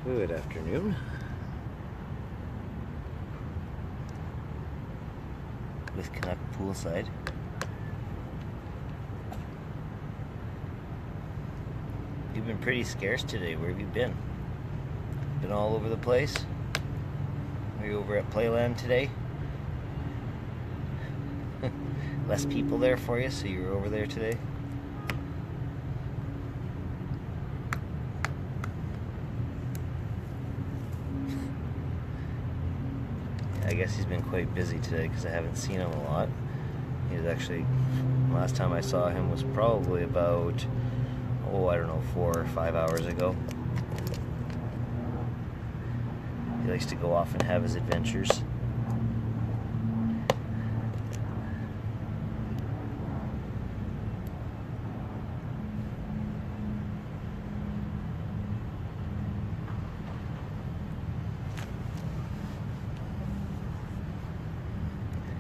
Good afternoon. With Canuck Poolside. You've been pretty scarce today. Where have you been? Been all over the place? Are you over at Playland today? Less people there for you, so you were over there today? I guess he's been quite busy today because I haven't seen him a lot. He was actually, last time I saw him was probably about, I don't know, 4 or 5 hours ago. He likes to go off and have his adventures.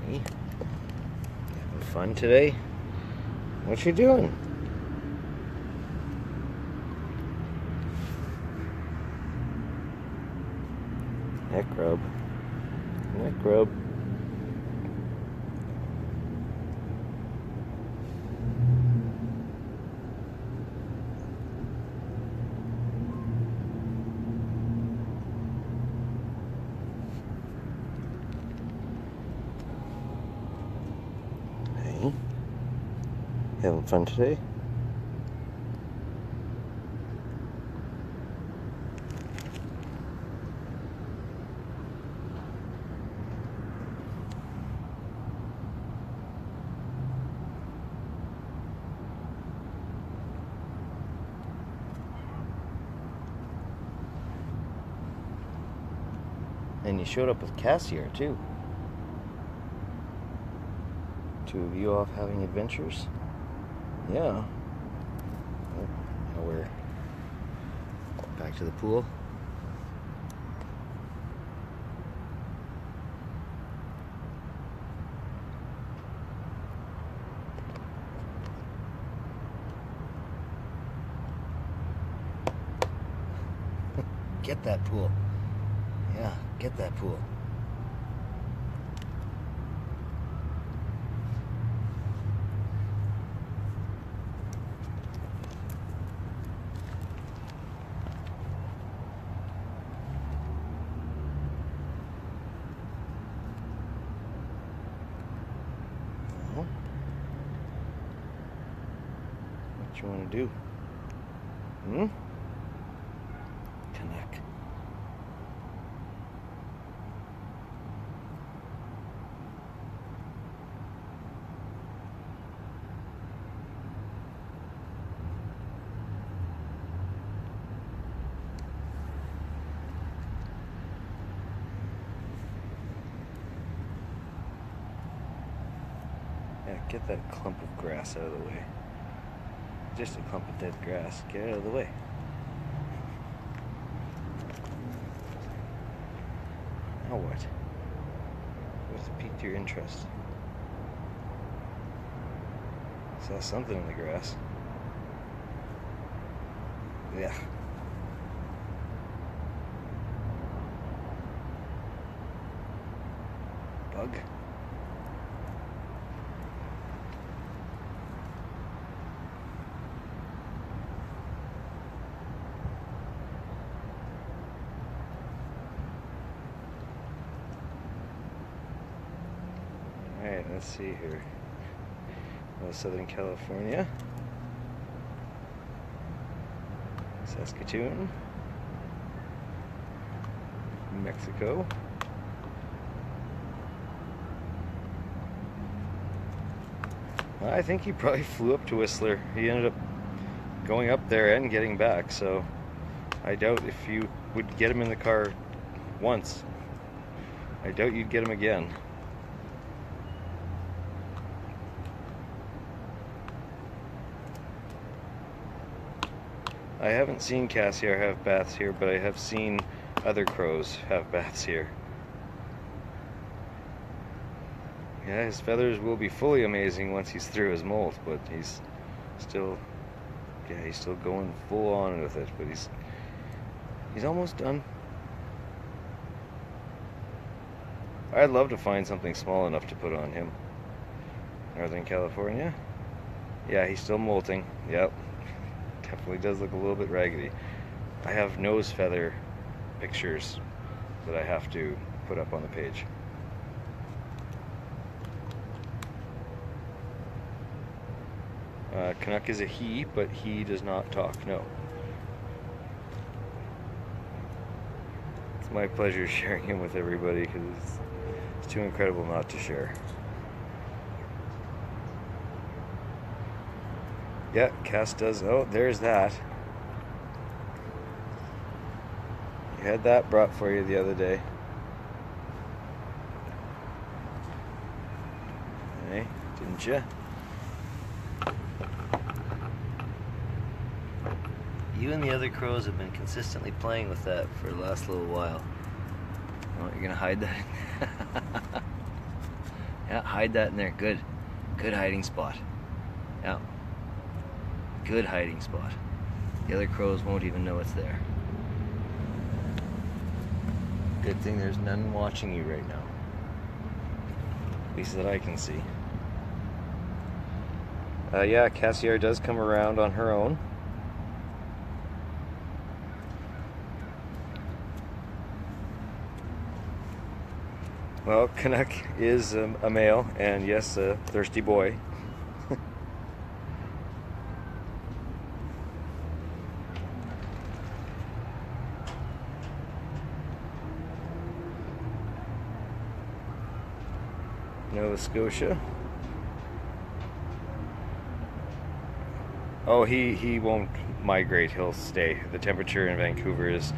Hey, having fun today? What you doing? Neck rub. Neck rub. Hey. Having fun today? And you showed up with Cassier too. 2 of you off having adventures? Yeah. Now we're back to the pool. Get that pool. Yeah, get that pool. Well, what you want to do? Connect. Yeah, get that clump of grass out of the way. Just a clump of dead grass. Get it out of the way. Now what? What's piqued your interest? Saw something in the grass. Yeah. Bug? Alright, let's see here. Southern California, Saskatoon, Mexico, I think he probably flew up to Whistler. He ended up going up there and getting back, so I doubt if you would get him in the car once, I doubt you'd get him again. I haven't seen Cassier have baths here, but I have seen other crows have baths here. Yeah, his feathers will be fully amazing once he's through his molt, but he's still, he's still going full on with it, but He's almost done. I'd love to find something small enough to put on him. Northern California. Yeah, he's still molting. Yep. Definitely does look a little bit raggedy. I have nose feather pictures that I have to put up on the page. Canuck is a he, but he does not talk, no. It's my pleasure sharing him with everybody because it's too incredible not to share. Yeah, Cass does. Oh, there's that. You had that brought for you the other day. Hey, didn't you? You and the other crows have been consistently playing with that for the last little while. Oh, you're gonna hide that? Yeah, hide that in there. Good. Good hiding spot. Yeah. Good hiding spot. The other crows won't even know it's there. Good thing there's none watching you right now. At least that I can see. Yeah, Cassiar does come around on her own. Well, Canuck is a male, and yes, a thirsty boy. Nova Scotia. Oh, he won't migrate, he'll stay. The temperature in Vancouver is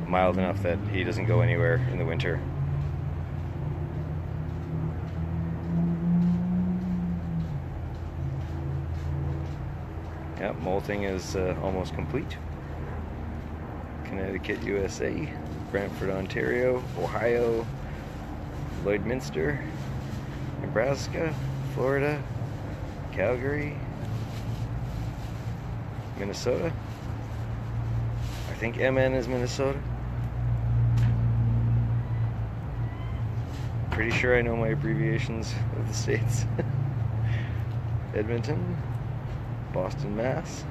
mild enough that he doesn't go anywhere in the winter. Yep, molting is almost complete. Connecticut, USA, Brantford, Ontario, Ohio, Lloydminster, Nebraska, Florida, Calgary, Minnesota. I think MN is Minnesota. Pretty sure I know my abbreviations of the states. Edmonton, Boston, Mass,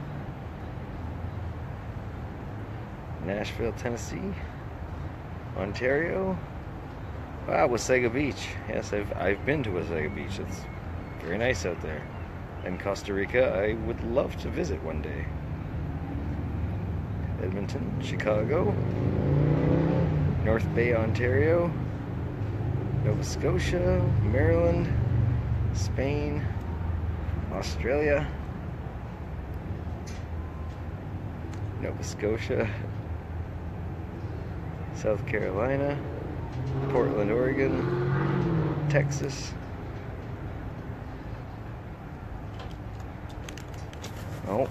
Nashville, Tennessee, Ontario. Wow, Wasaga Beach. Yes, I've been to Wasaga Beach. It's very nice out there. And Costa Rica, I would love to visit one day. Edmonton, Chicago, North Bay, Ontario, Nova Scotia, Maryland, Spain, Australia, Nova Scotia, South Carolina, Portland, Oregon, Texas. Oh.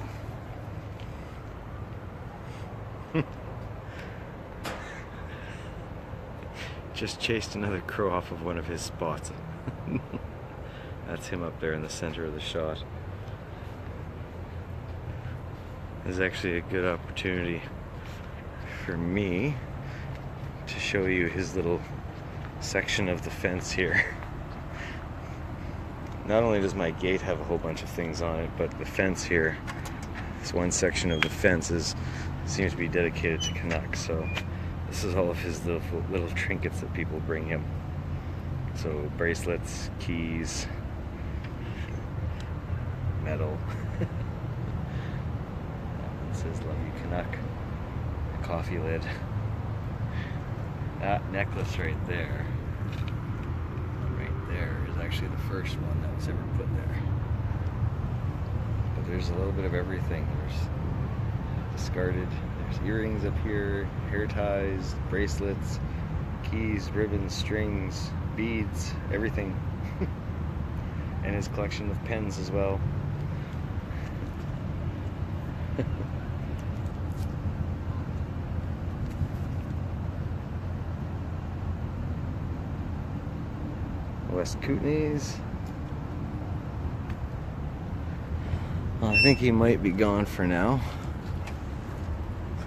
Just chased another crow off of one of his spots. That's him up there in the center of the shot. This is actually a good opportunity for me to show you his little section of the fence here. Not only does my gate have a whole bunch of things on it, but the fence here, this one section of the fence seems to be dedicated to Canuck. So this is all of his little trinkets that people bring him. So bracelets, keys, medal. It says "Love you, Canuck." A coffee lid. That necklace right there is actually the first one that was ever put there. But there's a little bit of everything. There's discarded. There's earrings up here, hair ties, bracelets, keys, ribbons, strings, beads, everything. And his collection of pens as well. West Kootenays. Well, I think he might be gone for now.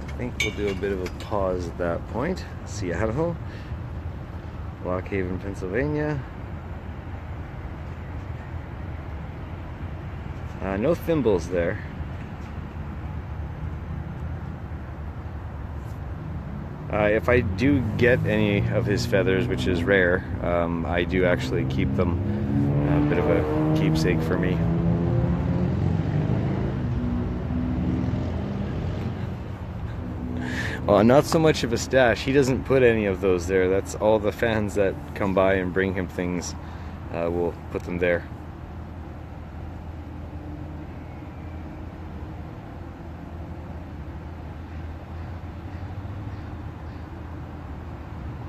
I think we'll do a bit of a pause at that point. Seattle, Lock Haven, Pennsylvania. No thimbles there. If I do get any of his feathers, which is rare, I do actually keep them. A bit of a keepsake for me. Well, not so much of a stash. He doesn't put any of those there. That's all the fans that come by and bring him things will put them there.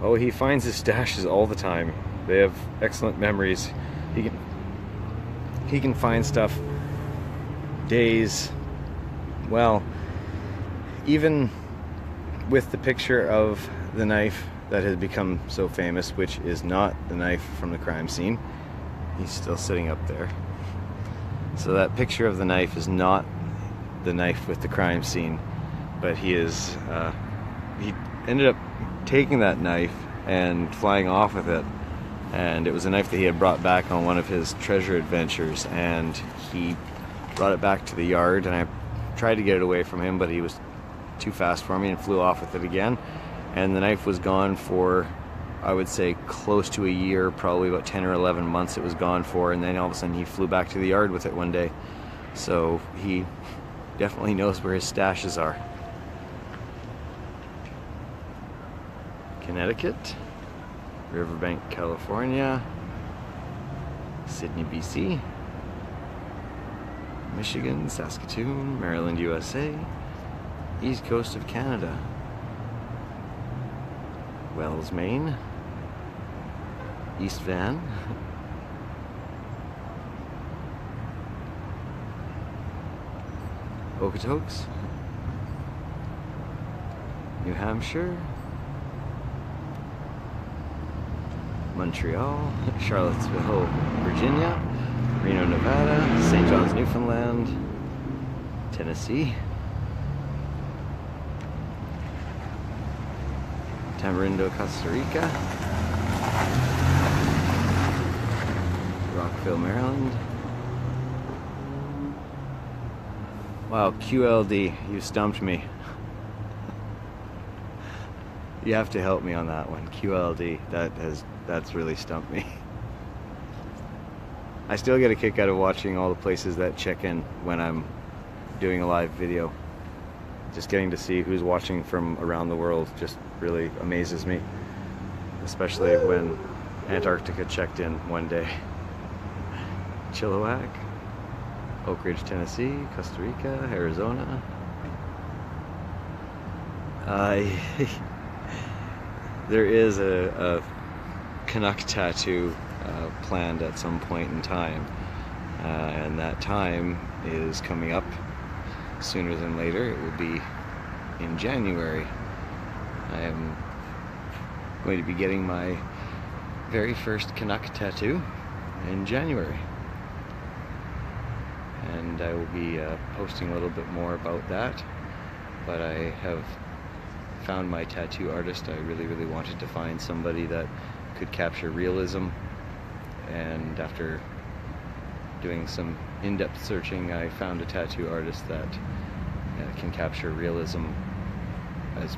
Oh, he finds his stashes all the time. They have excellent memories. He can find stuff days, well, even with the picture of the knife that has become so famous, which is not the knife from the crime scene. He's still sitting up there. So that picture of the knife is not the knife with the crime scene, but he ended up taking that knife and flying off with it. And it was a knife that he had brought back on one of his treasure adventures, and he brought it back to the yard, and I tried to get it away from him, but he was too fast for me and flew off with it again. And the knife was gone for, I would say, close to a year, probably about 10 or 11 months it was gone for, and then all of a sudden he flew back to the yard with it one day. So he definitely knows where his stashes are. Connecticut, Riverbank, California, Sydney, BC, Michigan, Saskatoon, Maryland, USA, East Coast of Canada, Wells, Maine, East Van, Okotoks, New Hampshire, Montreal, Charlottesville, Virginia, Reno, Nevada, St. John's, Newfoundland, Tennessee, Tamarindo, Costa Rica, Rockville, Maryland. Wow, QLD, you stumped me. You have to help me on that one. QLD, that's really stumped me. I still get a kick out of watching all the places that check in when I'm doing a live video. Just getting to see who's watching from around the world just really amazes me. Especially when Antarctica checked in one day. Chilliwack, Oak Ridge, Tennessee, Costa Rica, Arizona. There is a Canuck tattoo planned at some point in time, and that time is coming up sooner than later. It will be in January. I am going to be getting my very first Canuck tattoo in January, and I will be posting a little bit more about that. But I have found my tattoo artist. I really wanted to find somebody that could capture realism, and after doing some in-depth searching, I found a tattoo artist that can capture realism as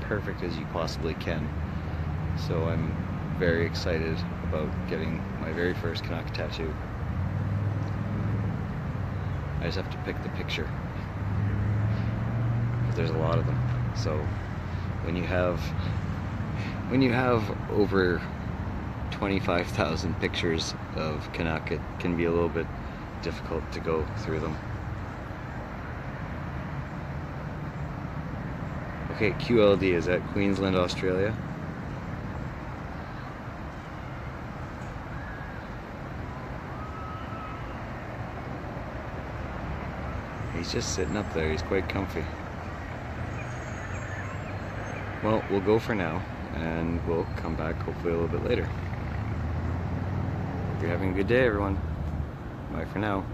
perfect as you possibly can. So I'm very excited about getting my very first Canuck tattoo. I just have to pick the picture, because there's a lot of them. So when you have over 25,000 pictures of Canuck, it can be a little bit difficult to go through them. Okay, QLD is at Queensland, Australia. He's just sitting up there. He's quite comfy. Well, we'll go for now, and we'll come back hopefully a little bit later. Hope you're having a good day, everyone. Bye for now.